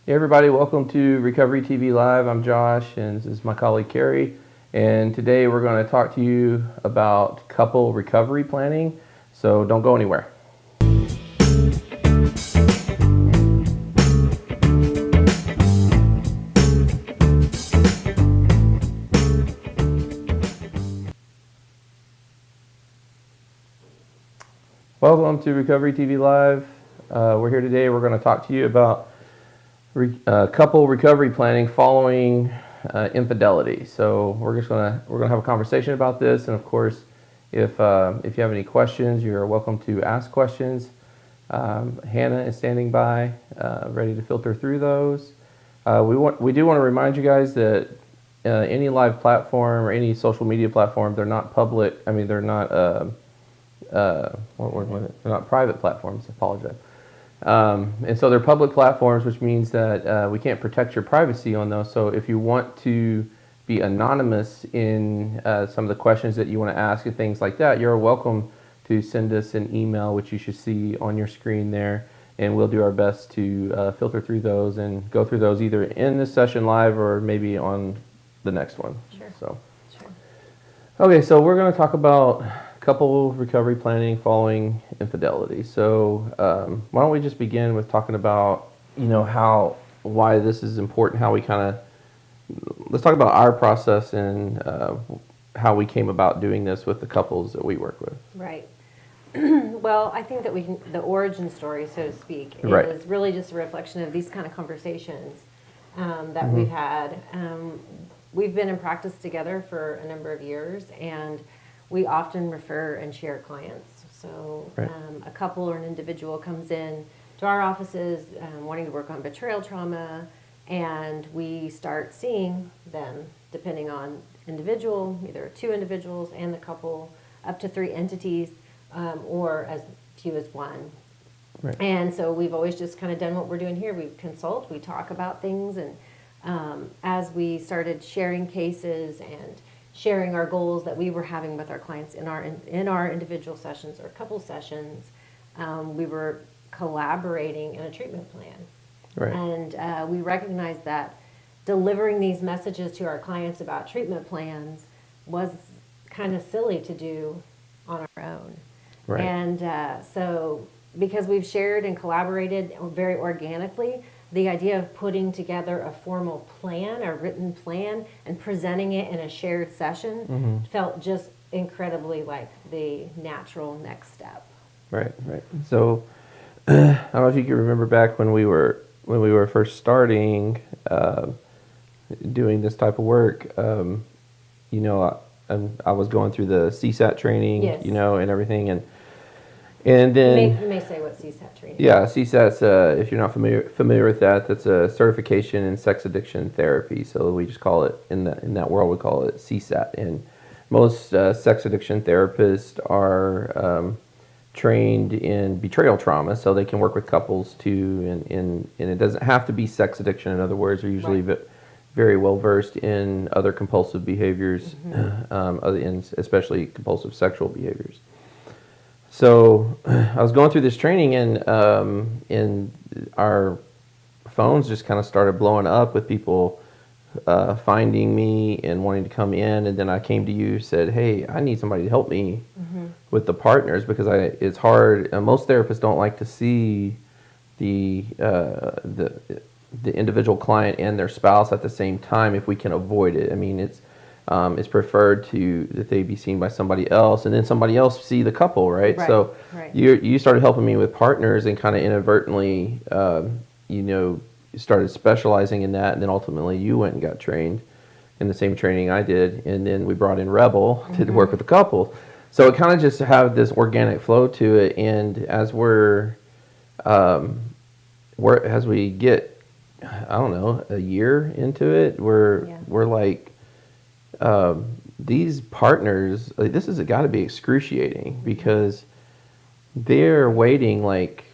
Hey everybody, welcome to Recovery TV Live. I'm Josh and this is my colleague Carrie. And today we're going to talk to you about couple recovery planning. So don't go anywhere. Welcome to Recovery TV Live. We're here today. We're going to talk to you about couple recovery planning following infidelity. So we're gonna have a conversation about this, and of course, if you have any questions, you're welcome to ask questions. Hannah is standing by, ready to filter through those. We do want to remind you guys that any live platform or any social media platform, they're not public. I mean, they're not what word was it? They're not private platforms. I apologize. And so they're public platforms, which means that we can't protect your privacy on those. So if you want to be anonymous in some of the questions that you want to ask and things like that, you're welcome to send us an email, which you should see on your screen there, and we'll do our best to filter through those and go through those either in this session live or maybe on the next one. Sure. Sure. Okay, so we're going to talk about couple recovery planning following infidelity. So why don't we just begin with talking about, why this is important, how we let's talk about our process and how we came about doing this with the couples that we work with. Right. Well, I think that the origin story, so to speak, Right. is really just a reflection of these kind of conversations that we've had. We've been in practice together for a number of years, and we often refer and share clients. So Right. A couple or an individual comes in to our offices wanting to work on betrayal trauma, and we start seeing them, depending on individual, either two individuals and the couple, up to 3 entities, or as few as one. Right. And so we've always just kind of done what we're doing here. We consult, we talk about things, and as we started sharing cases and sharing our goals that we were having with our clients in our individual sessions or couple sessions, we were collaborating in a treatment plan. Right. And we recognized that delivering these messages to our clients about treatment plans was kind of silly to do on our own. Right. And so because we've shared and collaborated very organically, the idea of putting together a formal plan, a written plan, and presenting it in a shared session felt just incredibly like the natural next step. Right. So I don't know if you can remember back when we were first starting doing this type of work. I was going through the CSAT training, Yes. And everything, and then You may say what CSAT training is. yeah, CSAT's if you're not familiar with that, that's a certification in sex addiction therapy. So we just call it in that world we call it CSAT. And most sex addiction therapists are trained in betrayal trauma, so they can work with couples too. And it doesn't have to be sex addiction. In other words, they're usually very well versed in other compulsive behaviors, especially compulsive sexual behaviors. So I was going through this training, and our phones just kind of started blowing up with people finding me and wanting to come in. And then I came to you, said, "Hey, I need somebody to help me with the partners because it's hard. Most therapists don't like to see the individual client and their spouse at the same time if we can avoid it. I mean, it's preferred that they be seen by somebody else, and then somebody else see the couple, right? So you started helping me with partners and kind of inadvertently, started specializing in that, and then ultimately you went and got trained in the same training I did, and then we brought in Rebel to work with the couple. So it kind of just had this organic flow to it, and as as we get, I don't know, a year into it, we're like, these partners, this has got to be excruciating because they're waiting like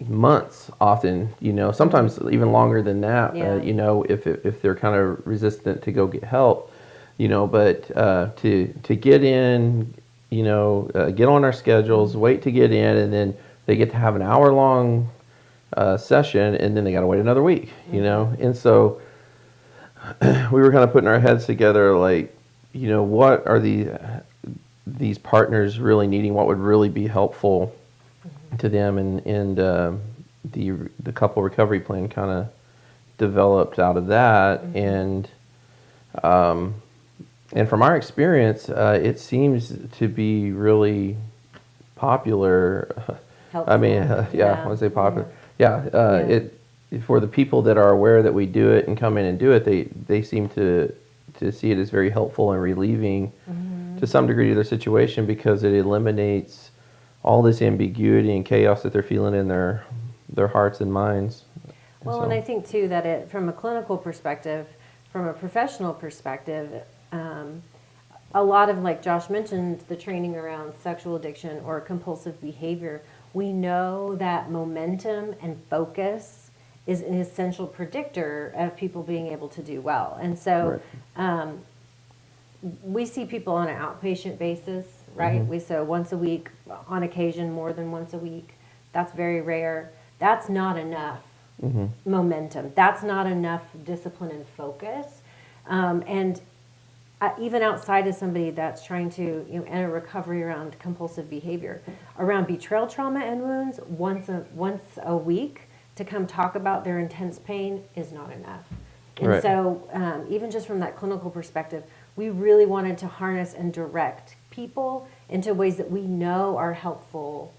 months often, sometimes even longer than that, if they're kind of resistant to go get help, but to get in, get on our schedules, wait to get in, and then they get to have an hour-long session, and then they got to wait another week, you know? And so we were kind of putting our heads together, like, you know, what are these partners really needing? What would really be helpful to them? And the couple recovery plan kind of developed out of that. And from our experience, it seems to be really popular. Helpful. I mean, yeah, I want to say popular. Yeah, it for the people that are aware that we do it and come in and do it, they seem to see it as very helpful and relieving to some degree to their situation, because it eliminates all this ambiguity and chaos that they're feeling in their hearts and minds. Well, and I think too that it, from a clinical perspective, from a professional perspective, a lot of, like Josh mentioned, the training around sexual addiction or compulsive behavior, we know that momentum and focus is an essential predictor of people being able to do well. And so we see people on an outpatient basis, right? We so once a week, on occasion more than once a week. That's very rare. That's not enough momentum. That's not enough discipline and focus. And even outside of somebody that's trying to, you know, enter recovery around compulsive behavior, around betrayal trauma and wounds, once a week to come talk about their intense pain is not enough. And so even just from that clinical perspective, we really wanted to harness and direct people into ways that we know are helpful,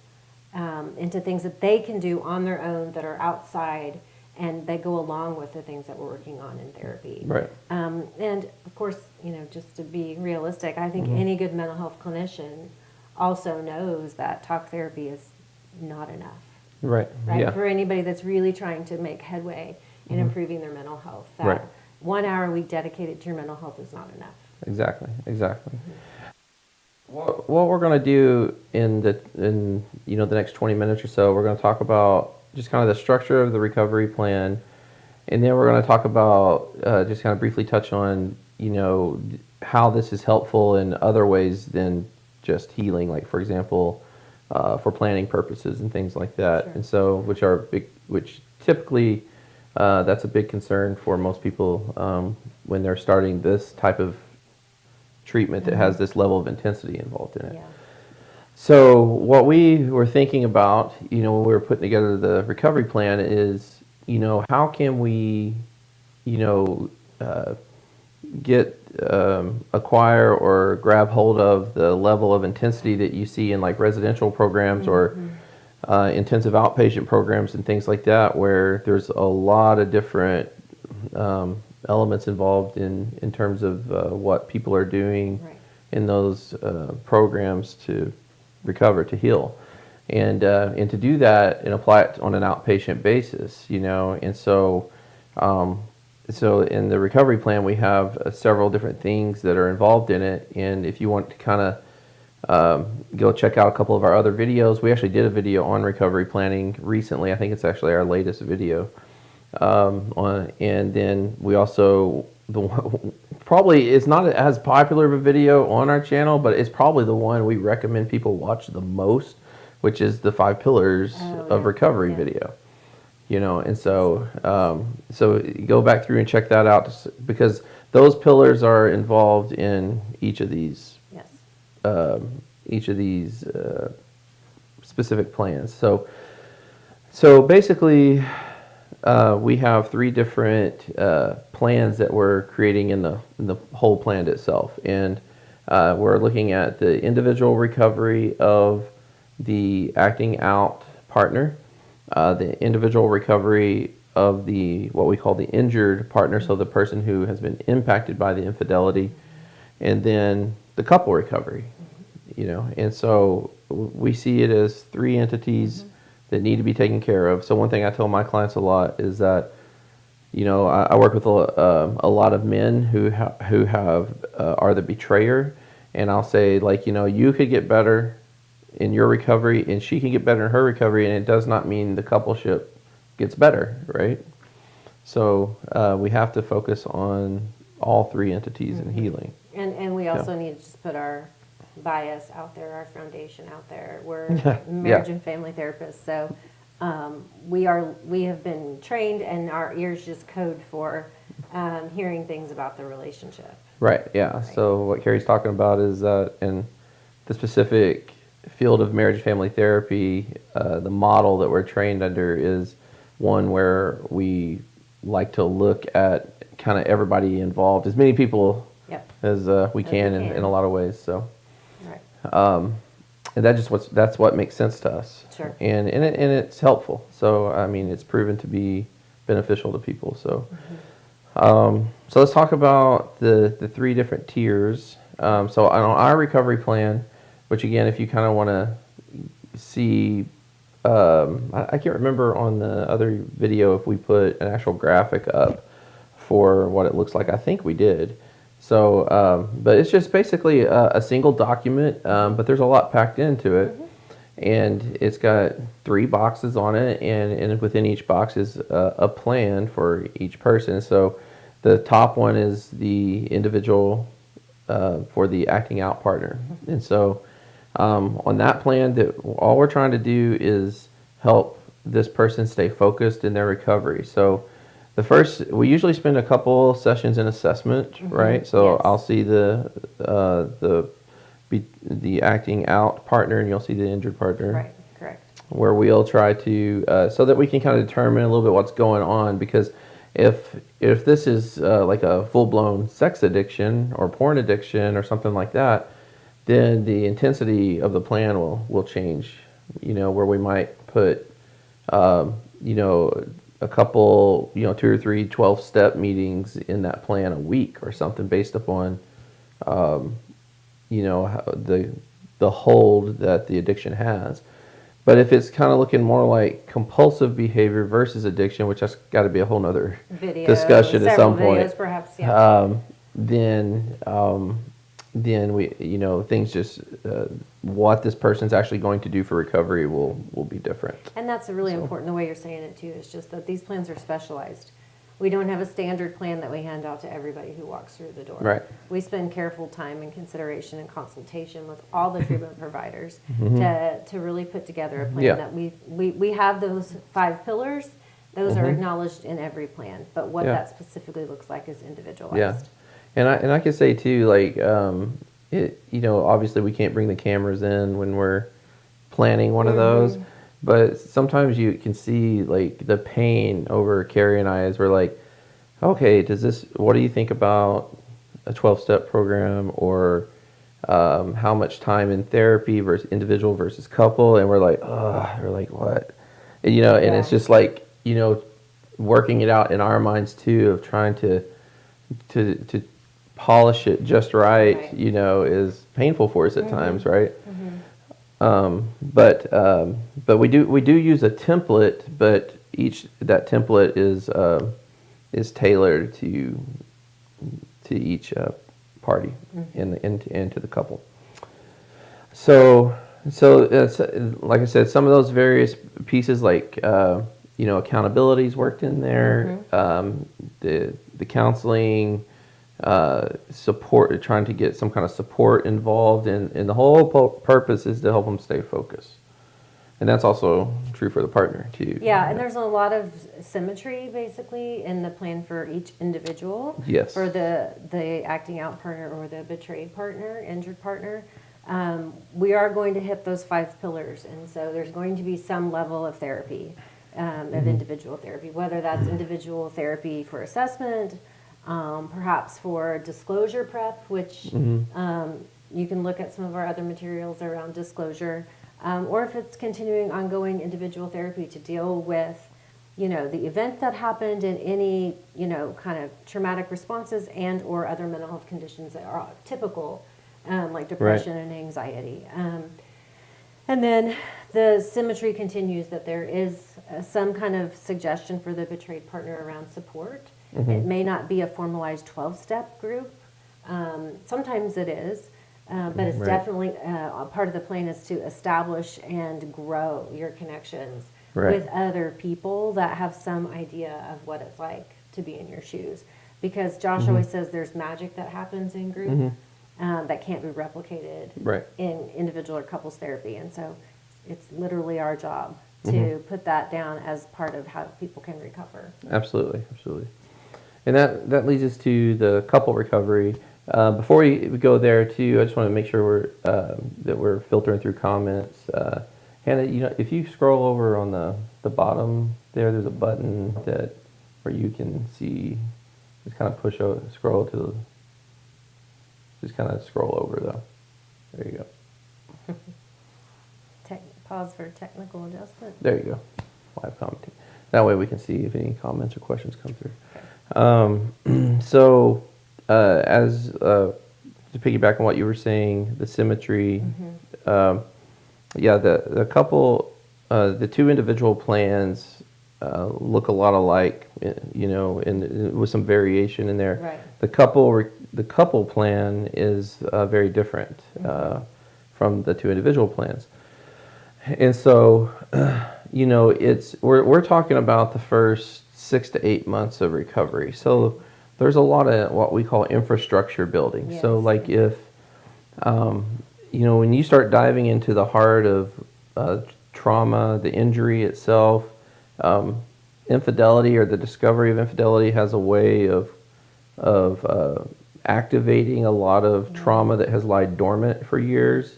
into things that they can do on their own that are outside and they go along with the things that we're working on in therapy. Right. And of course, you know, just to be realistic, I think any good mental health clinician also knows that talk therapy is not enough. Right. Right. Yeah. For anybody that's really trying to make headway in improving their mental health, that 1 hour a week dedicated to your mental health is not enough. Exactly. What we're going to do in the next 20 minutes or so, we're going to talk about just kind of the structure of the recovery plan, and then we're going to talk about just kind of briefly touch on, you know, how this is helpful in other ways than just healing, like for example, for planning purposes and things like that. Sure. And so, which typically that's a big concern for most people when they're starting this type of treatment that has this level of intensity involved in it. Yeah. So what we were thinking about, you know, when we were putting together the recovery plan is, you know, how can we, you know, acquire or grab hold of the level of intensity that you see in like residential programs or intensive outpatient programs and things like that, where there's a lot of different elements involved in terms of what people are doing in those programs to recover, to heal, and to do that and apply it on an outpatient basis, you know. And so so in the recovery plan we have several different things that are involved in it, and if you want to kind of go check out a couple of our other videos, we actually did a video on recovery planning recently. I think it's actually our latest video. And then we also, probably it's not as popular of a video on our channel, but it's probably the one we recommend people watch the most, which is the 5 pillars of recovery video. You know, and so so go back through and check that out, because those pillars are involved in each of these specific plans. So basically, we have 3 different plans that we're creating in the whole plan itself, and we're looking at the individual recovery of the acting out partner, the individual recovery of the what we call the injured partner, so the person who has been impacted by the infidelity, and then the couple recovery. You know, and so we see it as 3 entities that need to be taken care of. So one thing I tell my clients a lot is that, you know, I work with a lot of men who are the betrayer, and I'll say, like, you know, you could get better in your recovery and she can get better in her recovery, and it does not mean the coupleship gets better, right? So we have to focus on all 3 entities in healing. And we also need to just put our bias out there, our foundation out there. We're marriage and family therapists, so we have been trained, and our ears just code for hearing things about the relationship. Right, yeah. So what Carrie's talking about is that in the specific field of marriage and family therapy, the model that we're trained under is one where we like to look at kind of everybody involved, as many people Yep. as we can in a lot of ways. So, Right. and that's what makes sense to us. Sure. And it's helpful. So I mean, it's proven to be beneficial to people. So. So let's talk about the three different tiers. So on our recovery plan, which again, if you kind of want to see, I can't remember on the other video if we put an actual graphic up for what it looks like. I think we did. So, but it's just basically a single document, but there's a lot packed into it. And it's got 3 boxes on it, and within each box is a plan for each person. So the top one is the individual for the acting out partner. And so on that plan, all we're trying to do is help this person stay focused in their recovery. So we usually spend a couple sessions in assessment, right? So Yes. I'll see the acting out partner, and you'll see the injured partner. Right. Correct. Where we'll try to, so that we can kind of determine a little bit what's going on, because if this is like a full-blown sex addiction or porn addiction or something like that, then the intensity of the plan will change, where we might put, a couple, 2 or 3 12-step meetings in that plan a week or something based upon, the hold that the addiction has. But if it's kind of looking more like compulsive behavior versus addiction, which has got to be a whole nother discussion at some point, videos, perhaps, yeah. Then we, things just what this person's actually going to do for recovery will be different. And that's really important, the way you're saying it too, is just that these plans are specialized. We don't have a standard plan that we hand out to everybody who walks through the door. Right. We spend careful time and consideration and consultation with all the treatment providers to really put together a plan that we have those 5 pillars. Those are acknowledged in every plan, but what that specifically looks like is individualized. Yeah. And I can say too, like, obviously we can't bring the cameras in when we're planning one of those, but sometimes you can see like the pain over Carrie and I as we're like, okay, what do you think about a 12-step program, or how much time in therapy versus individual versus couple? And we're like, what? And, and it's just like, working it out in our minds too, of trying to polish it just right, is painful for us at times, right? But we do use a template, but that template is tailored to each party and to the couple. So it's, like I said, some of those various pieces, like accountability is worked in there, the counseling, support, trying to get some kind of support involved, and the whole purpose is to help them stay focused. And that's also true for the partner too. Yeah, and there's a lot of symmetry basically in the plan for each individual. Yes. For the acting out partner or the betrayed partner, injured partner. We are going to hit those 5 pillars, and so there's going to be some level of therapy, of individual therapy, whether that's individual therapy for assessment, perhaps for disclosure prep, which you can look at some of our other materials around disclosure, or if it's continuing ongoing individual therapy to deal with, the event that happened and any, kind of traumatic responses and or other mental health conditions that are typical, like depression and anxiety. And then the symmetry continues, that there is some kind of suggestion for the betrayed partner around support. It may not be a formalized 12-step group. Sometimes it is, but it's definitely a part of the plan is to establish and grow your connections with other people that have some idea of what it's like to be in your shoes. Because Josh always says there's magic that happens in group that can't be replicated in individual or couples therapy. And so it's literally our job to put that down as part of how people can recover. Absolutely, absolutely. And that leads us to the couple recovery. Before we go there too, I just want to make sure that we're filtering through comments. Hannah, if you scroll over on the bottom there's a button where you can see, just kind of scroll to just kind of scroll over though. There you go. Pause for technical adjustment. There you go. Live commenting. That way we can see if any comments or questions come through. Okay. So, to piggyback on what you were saying, the symmetry, the couple, the two individual plans look a lot alike, with some variation in there. Right. The couple plan is very different from the two individual plans. And so, we're talking about the first 6 to 8 months of recovery. So there's a lot of what we call infrastructure building. Yes. So like if, when you start diving into the heart of trauma, the injury itself, infidelity or the discovery of infidelity has a way of activating a lot of trauma that has lied dormant for years.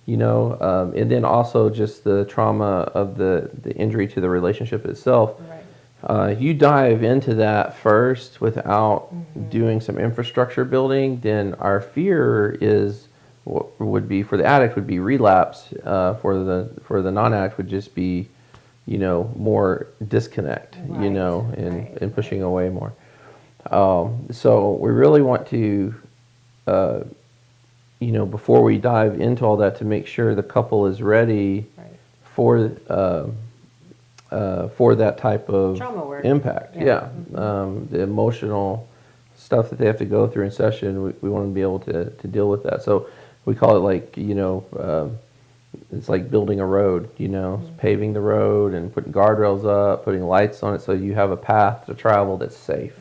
And then also just the trauma of the injury to the relationship itself. Right. You dive into that first without doing some infrastructure building, then our fear is what would be for the addict would be relapse. For the non-addict would just be, more disconnect, Right. and pushing away more. So we really want to. Before we dive into all that, to make sure the couple is ready for that type of Trauma work. impact. Yeah. The emotional stuff that they have to go through in session, we want to be able to deal with that. So we call it like, it's like building a road, it's paving the road and putting guardrails up, putting lights on it so you have a path to travel that's safe.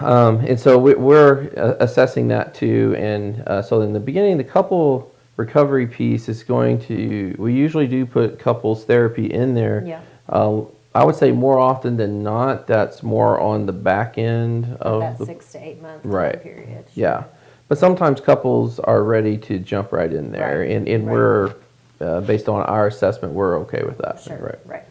And so we're assessing that too. And so in the beginning, the couple recovery piece is we usually do put couples therapy in there. Yeah. I would say more often than not, that's more on the back end of that the 6 to 8 month right. time period. Yeah. But sometimes couples are ready to jump right in there. Right. And we're, based on our assessment, we're okay with that. Sure. Right.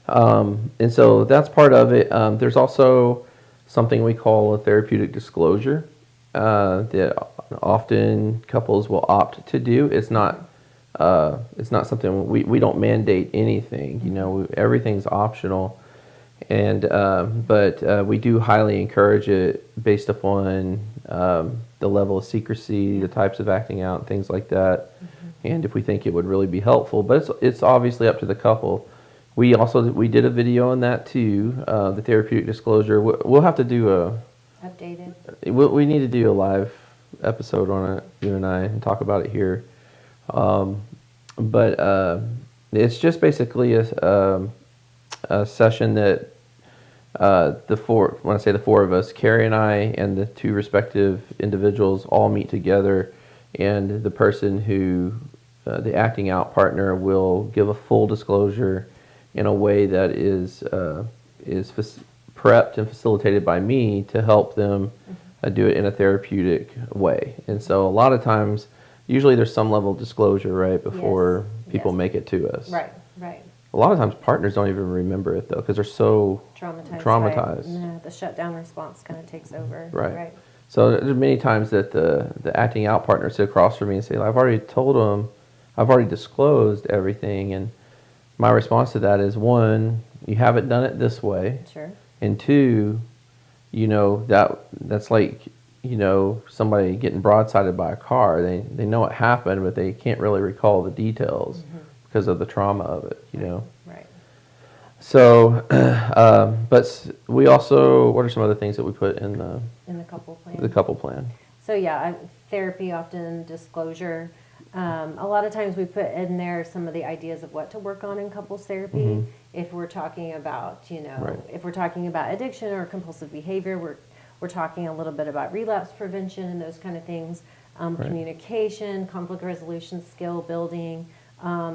And so that's part of it. There's also something we call a therapeutic disclosure that often couples will opt to do. It's not something we don't mandate anything. Everything's optional, and but we do highly encourage it based upon the level of secrecy, the types of acting out, things like that, and if we think it would really be helpful. But it's obviously up to the couple. We did a video on that too, the therapeutic disclosure. We'll have to do Updated. We need to do a live episode on it, you and I, and talk about it here. But it's just basically a session that when I say the four of us, Carrie and I and the two respective individuals all meet together, and the person who, the acting out partner, will give a full disclosure in a way that is prepped and facilitated by me to help them do it in a therapeutic way. And so a lot of times, usually there's some level of disclosure, right, before people make it to us. Right. A lot of times partners don't even remember it, though, because they're so traumatized. Right. The shutdown response kind of takes over. Right. So there's many times that the acting out partner sit across from me and say, I've already told them, I've already disclosed everything. And my response to that is, one, you haven't done it this way. Sure. And two, that's like, somebody getting broadsided by a car. They know it happened, but they can't really recall the details because of the trauma of it, Right. So, but we also, what are some other things that we put in the couple plan? The couple plan. So therapy, often disclosure. A lot of times we put in there some of the ideas of what to work on in couples therapy. If we're talking about, if we're talking about addiction or compulsive behavior, we're talking a little bit about relapse prevention and those kind of things. Communication, conflict resolution, skill building,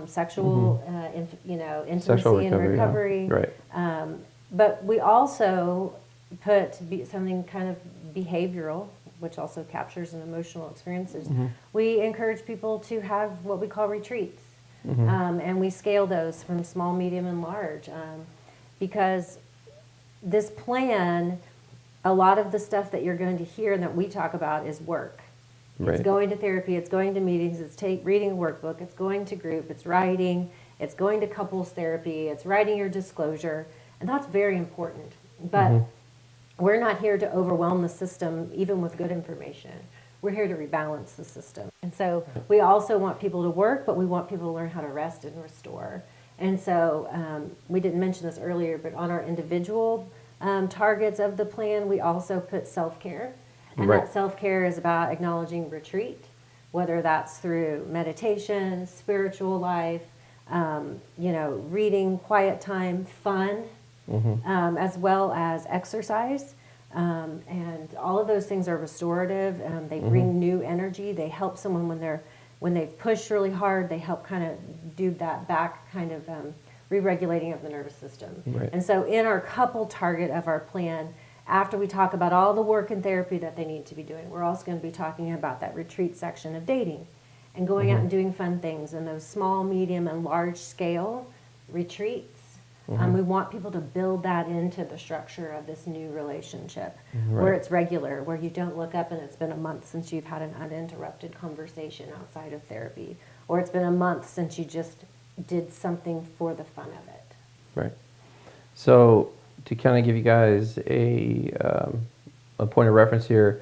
sexual, intimacy Sexual and recovery, yeah. recovery. Right. But we also put something kind of behavioral, which also captures an emotional experiences. We encourage people to have what we call retreats. And we scale those from small, medium, and large. Because this plan, a lot of the stuff that you're going to hear and that we talk about is work. It's Right. going to therapy, it's going to meetings, it's reading a workbook, it's going to group, it's writing, it's going to couples therapy, it's writing your disclosure, and that's very important. But we're not here to overwhelm the system, even with good information. We're here to rebalance the system. And so we also want people to work, but we want people to learn how to rest and restore. And so we didn't mention this earlier, but on our individual targets of the plan, we also put self-care. And Right. that self-care is about acknowledging retreat, whether that's through meditation, spiritual life, reading, quiet time, fun, as well as exercise. And all of those things are restorative. They bring new energy. They help someone when they've pushed really hard. They help kind of do that back kind of re-regulating of the nervous system. Right. And so in our couple target of our plan, after we talk about all the work and therapy that they need to be doing, we're also going to be talking about that retreat section of dating and going out and doing fun things and those small, medium, and large scale retreats. We want people to build that into the structure of this new relationship where it's regular, where you don't look up and it's been a month since you've had an uninterrupted conversation outside of therapy, or it's been a month since you just did something for the fun of it. Right. So to kind of give you guys a point of reference here,